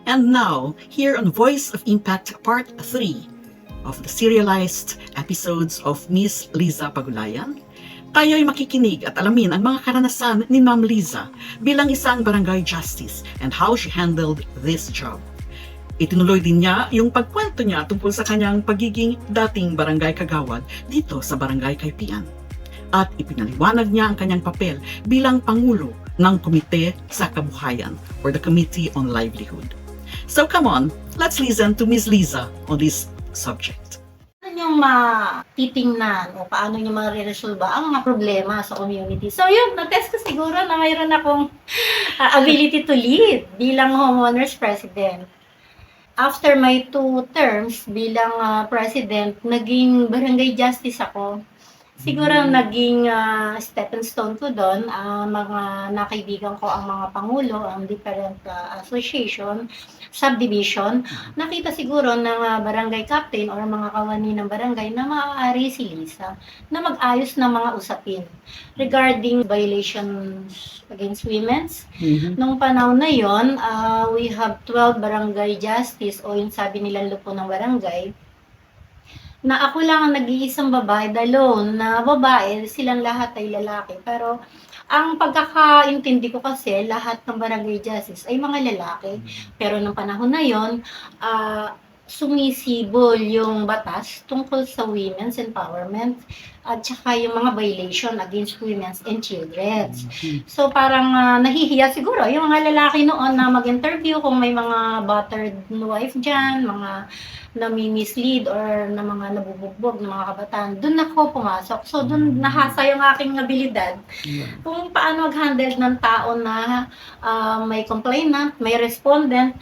And now, here on Voice of Impact Part 3 of the serialized episodes of Miss Liza Pagulayan, tayo'y makikinig at alamin ang mga karanasan ni Ma'am Liza bilang isang barangay justice and how she handled this job. Itinuloy din niya yung pagkwento niya tungkol sa kanyang pagiging dating barangay kagawad dito sa Barangay Kaypian. At ipinaliwanag niya ang kanyang papel bilang Pangulo ng Komite sa Kabuhayan or the Committee on Livelihood. So come on, let's listen to Miss Liza on this subject. Paano nyo matitingnan o paano nyo mariresolba ang mga problema sa community? So yun, na-test ko siguro na mayroon akong ability to lead bilang homeowners president. After my 2 terms bilang president, naging barangay justice ako. Siguro naging stepping stone ko doon, mga nakaibigan ko ang mga pangulo, ang different association, subdivision. Nakita siguro ng barangay captain or mga kawani ng barangay na maaari si Liza na mag-ayos ng mga usapin regarding violations against women's. Nung panahon na yon, we have 12 barangay justice o yung sabi nila lupo ng barangay, na ako lang ang nag-iisang babae, alone na babae, silang lahat ay lalaki. Pero ang pagkakaintindi ko kasi, lahat ng barangay justice ay mga lalaki. Pero nung panahon na yon, sumisibol yung batas tungkol sa women's empowerment at saka yung mga violation against women's and children. So parang nahihiya siguro yung mga lalaki noon na mag-interview kung may mga battered wife dyan, mga nami-mislead or na mga nabubugbog ng mga kabataan. Doon ako pumasok. So doon nahasa yung aking abilidad kung paano mag-handle ng tao na may complainant, may respondent,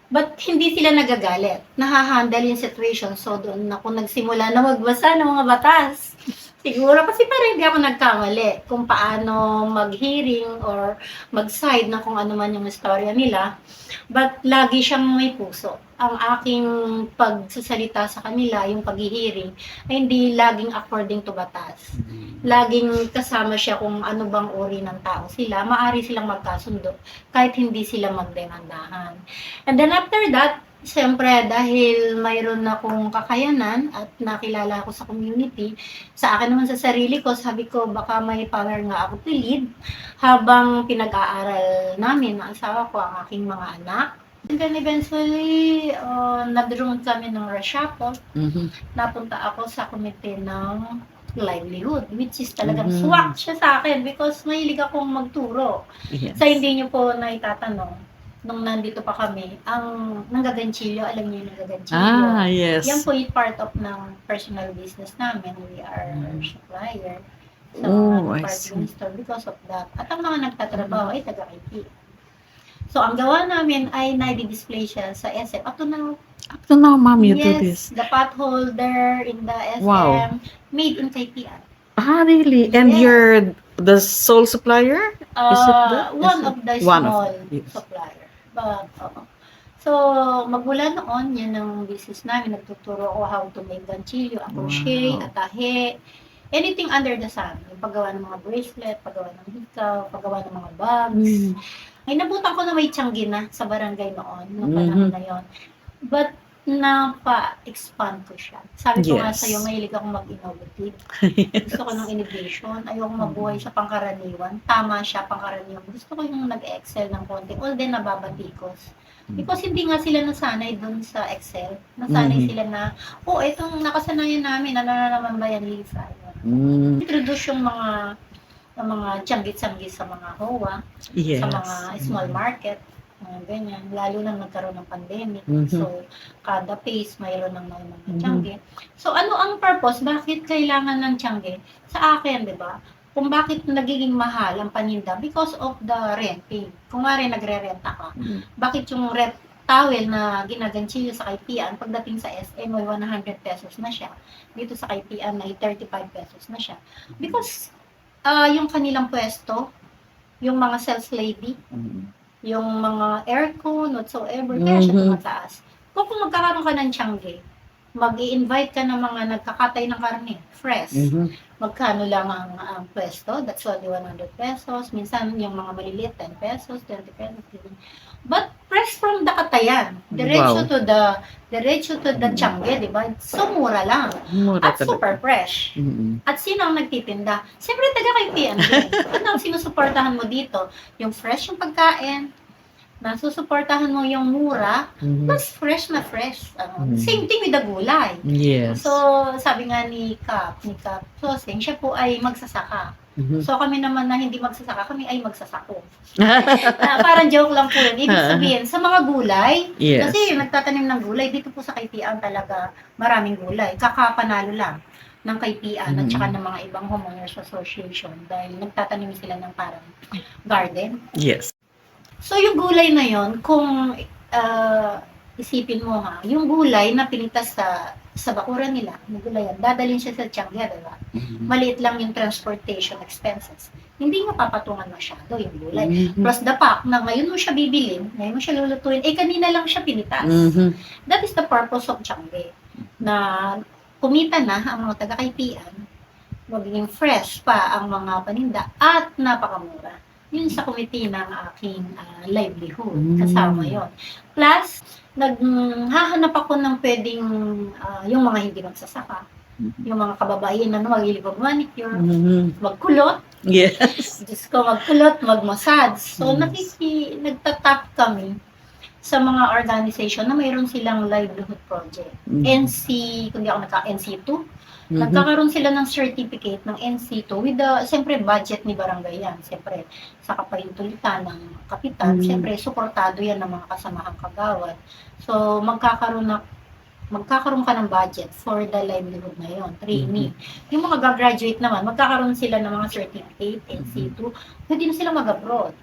but hindi sila nagagalit. Nahahandle yung situation. So, doon ako nagsimula na magbasa ng mga batas. Siguro kasi parang hindi ako nagkamali kung paano mag-hearing or mag-side na kung ano man yung istorya nila. But lagi siyang may puso. Ang aking pagsasalita sa kanila, yung pag-hearing, ay hindi laging according to batas. Laging kasama siya kung ano bang uri ng tao sila. Maari silang magkasundo kahit hindi sila magdemandahan. And then after that, siyempre dahil mayroon akong kakayanan at nakilala ako sa community, sa akin naman sa sarili ko, sabi ko baka may power nga ako to lead habang pinag-aaral namin ang asawa ko, ang aking mga anak. And then eventually, nag-room kami ng reshuffle. Napunta ako sa komite ng livelihood, which is talagang swak siya sa akin because mahilig akong magturo. Yes. Sa hindi niyo po na itatanong, nung nandito pa kami, ang nanggaganchilyo, alam niyo yung nanggaganchilyo. Yes. Yan po yung part of ng personal business namin. We are supplier sa Oh, mga I see. department store because of that. At ang mga nagtatrabaho ay taga-IT. So, ang gawa namin ay na-display siya sa SM. Up to now, Up to now, Ma'am, you do this. the potholder in the SM, Wow. made in Kaypian. Really? And Yes. you're the sole supplier? Is it that? One Is of the it- one small of them, yes. supplier. But, so, magmula noon, yan ang business namin. Nagtuturo ako how to make ganchillo, crochet, Wow. atahe, anything under the sun. Yung paggawa ng mga bracelet, paggawa ng hikaw, paggawa ng mga bags. Ay, nabutan ko na may tiyanggi na sa barangay noon, noong panahon na yon. But, napa-expand ko siya. Sabi ko nga Yes. sa'yo, mahilig akong mag-innovative. Gusto ko ng innovation. Ayoko mabuhay sa pangkaraniwan. Tama siya, pangkaraniwan. Gusto ko yung nag-excel ng konti. Although nababatikos. Because hindi nga sila nasanay dun sa Excel. Nasanay sila na, itong nakasanayan namin, ano na naman ba yan, Lisa? Introduce yung mga tiyanggi-tiyanggi sa mga HOA, Yes. sa mga small market, ganyan. Lalo na nagkaroon ng pandemic. So, kada phase, mayroon ng mga tiyanggi. So, ano ang purpose? Bakit kailangan ng tiyanggi? Sa akin, di ba? Kung bakit nagiging mahal ang paninda? Because of the renting. Kung nga rin nagre-renta ka, bakit yung towel na ginaganchilyo sa Kaypian, pagdating sa SM ay 100 pesos na siya. Dito sa Kaypian ay 35 pesos na siya. Because yung kanilang pwesto, yung mga sales lady, yung mga aircon, whatsoever, kaya siya tumataas. Kung magkakaroon ka ng tiyangge, mag-i-invite ka ng mga nagkakatay ng karne, fresh. Magkano lang ang pwesto? That's only 100 pesos. Minsan, yung mga maliliit, 10 pesos, 20 pesos. But, fresh fresh from the Katayan. Diretso to the Tiangge, di ba? So, mura lang. Mura At super talaga. fresh. Mm-mm. At sino ang nagtitinda? Siyempre, taga-Kaypian din. Ano ang sinusuportahan mo dito? Yung fresh yung pagkain, nasusuportahan mo yung mura, Mhm. plus fresh na fresh. Mm. Same thing with the gulay. Yes. So, sabi nga ni Cap Soseng, siya po ay magsasaka. Mhm. So, kami naman na hindi magsasaka, kami ay magsasako. Parang joke lang po yun. Ibig sabihin, sa mga gulay, Yes. kasi nagtatanim ng gulay, dito po sa Kaypian talaga maraming gulay. Kakapanalo lang ng Kaypian at saka ng mga ibang homeowners association dahil nagtatanim sila ng parang garden. Yes. So, yung gulay na yon kung isipin mo ha, yung gulay na pinitas sa bakuran nila, yung gulay yan, dadalhin siya sa Tiangge, diba? Maliit lang yung transportation expenses. Hindi mo papatungan masyado yung gulay. Mhm. Plus the fact na ngayon mo siya bibilin, ngayon mo siya lulutuin, kanina lang siya pinitas. Mhm. That is the purpose of Tiangge. Na kumita na ang mga taga-Kaypian, magiging fresh pa ang mga paninda at napakamura. Yun sa committee ng aking livelihood. Kasama yon. Plus, naghahanap ako ng pwedeng yung mga hindi magsasaka. Yung mga kababaihan na mahilig mag-manicure, Mhm. magkulot. Yes. Diyos ko, magkulot, mag-massage. So, Yes. nagtatap kami sa mga organization na mayroon silang livelihood project. Kung di ako NC2, Mhm. nagkakaroon sila ng certificate ng NC2 with the, siyempre, budget ni barangay yan. Siyempre, sa kapahintulutan ng kapitan, siyempre, suportado yan ng mga kasamahang kagawad. So, magkakaroon ka ng budget for the livelihood na yon, training. Yung mga gagraduate naman, magkakaroon sila ng mga certificate, NC2, pwede na silang mag-abroad.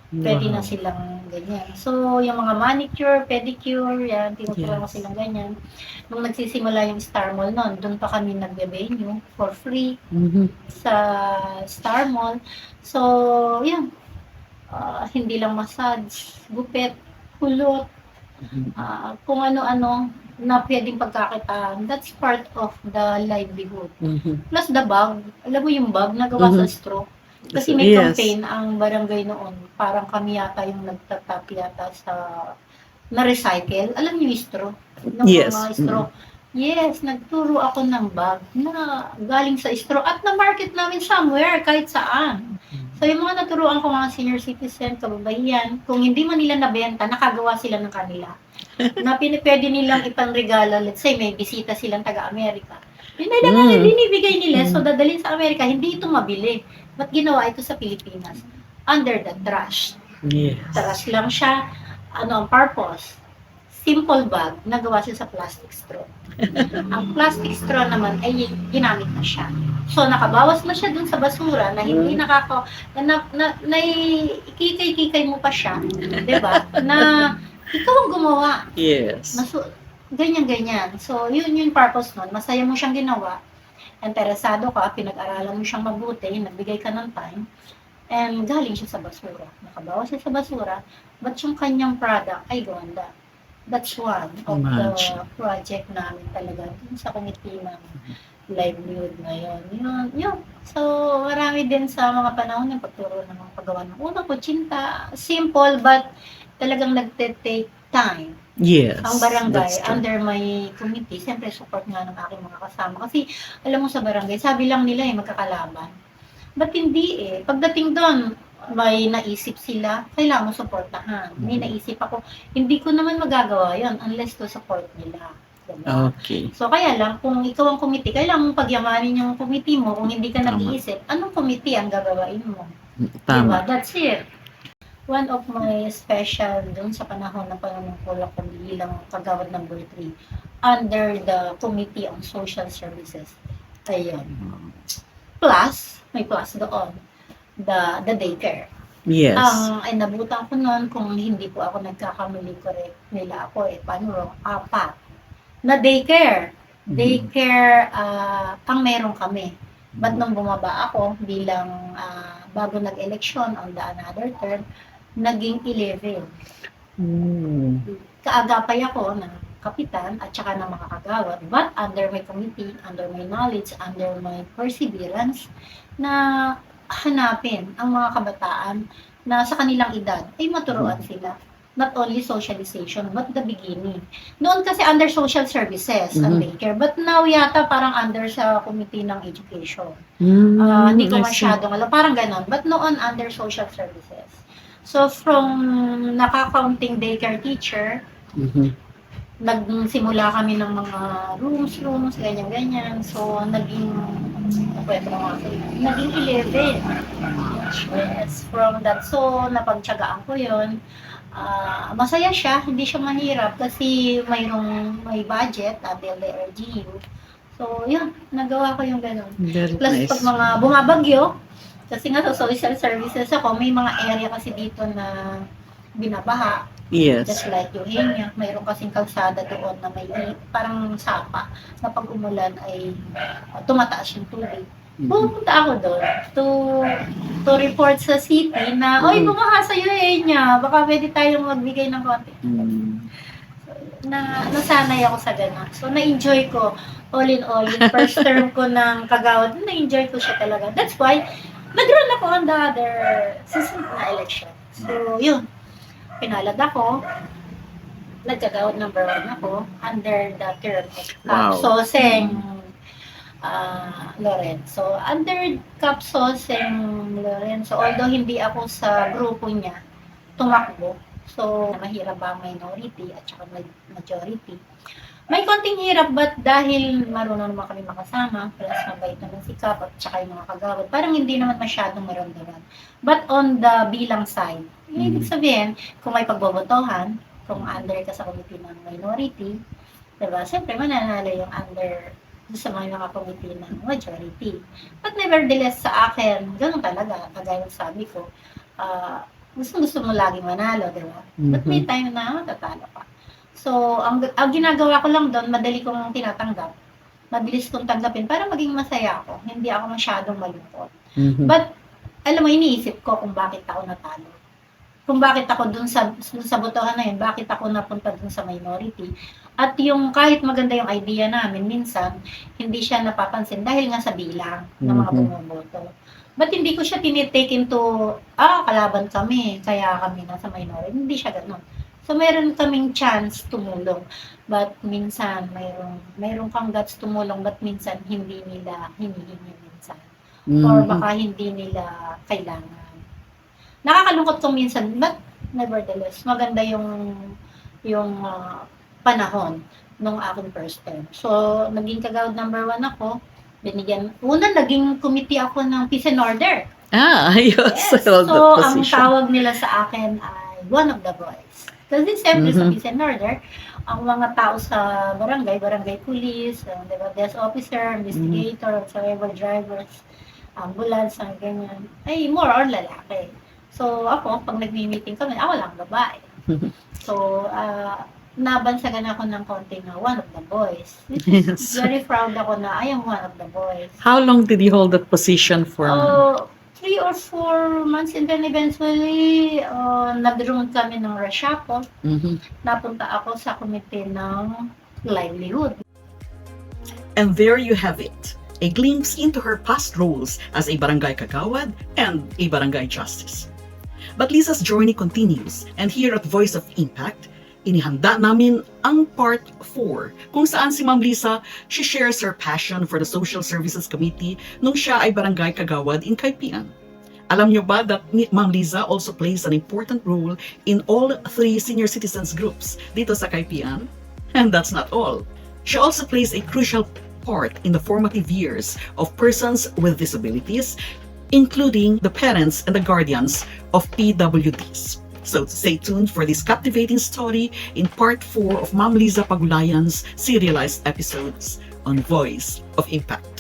Pwede na silang ganyan. So, yung mga manicure, pedicure, yan, tinuturuan ko silang ganyan. Nung nagsisimula yung Star Mall noon, doon pa kami nagbe-venue for free Mhm. sa Star Mall. So, yun. Hindi lang massage, gupit, kulot, kung ano-ano na pwedeng pagkakitaan. That's part of the livelihood. Mhm. Plus the bag. Alam mo yung bag na gawa sa straw? Kasi may Yes. campaign ang barangay noon. Parang kami yata yung nagtatap yata sa na-recycle. Alam niyo yung straw? Ng Yes. mga straw. Yes, nagturo ako ng bag na galing sa straw at na-market namin somewhere, kahit saan. So, yung mga naturuan ko mga senior citizen, kababayan, kung hindi man nila nabenta, nakagawa sila ng kanila. Na pwede nilang ipangregalo, let's say may bisita silang taga-Amerika. Yun na lang ang binibigay nila, so dadalhin sa Amerika, hindi ito mabili. Ba't ginawa ito sa Pilipinas? Under the trash. Yes. Trash lang siya. Ano ang purpose? Simple bag na gawa siya sa plastic straw. Ang plastic straw naman ay ginamit na siya. So, nakabawas na siya dun sa basura na hindi ikikay-kikay mo pa siya. Diba? Na ikaw ang gumawa. Yes. Ganyan-ganyan. So, yun yung purpose nun. Masaya mo siyang ginawa. Interesado ka, pinag-aralan mo siyang mabuti, nagbigay ka ng time, and galing siya sa basura. Nakabawas siya sa basura, but yung kanyang product ay ganda. That's one of the project namin talaga dun sa committee ng livelihood ngayon. Yun. So, marami din sa mga panahon yung pagturo ng mga paggawa ng unang kutsinta. Simple, but talagang nagte-take time. Yes. Ang barangay, under my committee, siyempre support nga ng aking mga kasama. Kasi, alam mo sa barangay, sabi lang nila magkakalaban. Ba't hindi Pagdating doon, may naisip sila, kailangan mo supportahan. May naisip ako, hindi ko naman magagawa yon unless to support nila. Diba? Okay. So, kaya lang, kung ikaw ang committee, kailangan mong pagyamanin yung committee mo. Kung hindi ka nag-iisip, anong committee ang gagawain mo? Tama. Diba? That's it. One of my special dun sa panahon ng panunungkula ko bilang kagawad number 3 under the Committee on Social Services. Ayun. Plus, may plus doon, the daycare. Yes. Ang inabutan ko noon, kung hindi po ako nagkakamali, correct nila ako paano wrong, 4 na daycare. Daycare, pang meron kami. But nung bumaba ako bilang bago nag-election on the another term, naging 11. Kaagapay ako ng kapitan at saka ng mga kagawad, but under my committee, under my knowledge, under my perseverance, na hanapin ang mga kabataan na sa kanilang edad ay maturuan sila. not only socialization, but the beginning. Noon kasi under social services ang daycare, but now yata parang under sa Committee ng Education. Hindi ko I see. masyadong alam, parang ganon. But noon under social services. So from naka-counting daycare teacher, nagsimula kami ng mga rooms, ganyan-ganyan. So, naging 11. Yes, from that. So, napagtyagaan ko yun. Masaya siya, hindi siya mahirap kasi may budget at LDRGU. So, yun, nagawa ko yung ganun. Very Plus, nice. pag mga bumabagyo, kasi nga sa social services ako, may mga area kasi dito na binabaha. Yes. Just like Eugenia, mayroon kasing kalsada doon na may parang sapa na pag umulan ay tumataas yung tubig. Pumunta ako doon to report sa city na, oy, bumaha sa Eugenia, baka pwede tayong magbigay ng konti. Nasanay ako sa ganun. So, na-enjoy ko all in all, yung first term ko ng Kagawad, na-enjoy ko siya talaga. That's why, nag-run ako on the other susunod na election. So, yun. Pinalad ako, nagkagawad number 1 ako under the term of Wow. Soseng Lorenzo. Under Cap Soseng Lorenzo, although hindi ako sa grupo niya, tumakbo. So, mahirap ba ang minority at saka majority. May konting hirap, but dahil marunong naman kami makasama, plus mabait naman si Cap at saka yung mga kagawad, parang hindi naman masyadong maramdaman. But on the bilang side, ibig sabihin, kung may pagbobotohan, kung under ka sa committee ng minority, diba? Siyempre, mananalo yung under sa mga committee ng majority. But nevertheless, sa akin, ganun talaga. Kagaya ng sabi ko, gusto mo laging manalo, diba? But may time na matatalo ka. So, ang ginagawa ko lang doon, madali kong tinatanggap. Mabilis kong tanggapin para maging masaya ako. Hindi ako masyadong malungkot. But, alam mo, iniisip ko kung bakit ako natalo. Kung bakit ako dun sa botohan na yun, bakit ako napunta dun sa minority. At yung kahit maganda yung idea namin, minsan, hindi siya napapansin dahil nga sa bilang ng mga bumoboto. But hindi ko siya tinitake into, kalaban kami, kaya kami nasa minority. Hindi siya ganun. So, mayroon kaming chance tumulong. But minsan, mayroon kang guts tumulong, but minsan, hindi nila hinihingi minsan. Or baka hindi nila kailangan. Nakakalungkot kung minsan, but nevertheless, maganda yung panahon nung aking first term. So, naging kagawad number 1 ako. Naging committee ako ng Peace and Order. Ayos. Yes. So, ang tawag nila sa akin ay one of the boys. Kasi siyempre sa Peace and Order, ang mga tao sa barangay police, diba, desk officer, investigator, whatsoever, drivers, ambulance, ganyan, ay more or lalaki. So, ako, pag nagmi-meeting kami, ako lang babae. So, nabansagan ako ng konti na one of the boys. Yes. Very proud ako na I am one of the boys. How long did you hold that position for? 3 or 4 months, and then eventually, nag-room kami ng reshuffle. Napunta ako sa komite ng livelihood. And there you have it, a glimpse into her past roles as a barangay kagawad and a barangay justice. But Liza's journey continues, and here at Voice of Impact, inihanda namin ang part 4, kung saan si Ma'am Liza, she shares her passion for the Social Services Committee nung siya ay barangay kagawad in Kaypian. Alam niyo ba that Ma'am Liza also plays an important role in all 3 senior citizens groups dito sa Kaypian? And that's not all. She also plays a crucial part in the formative years of persons with disabilities, including the parents and the guardians of PWDs. So stay tuned for this captivating story in part 4 of Ma'am Liza Pagulayan's serialized episodes on Voice of Impact.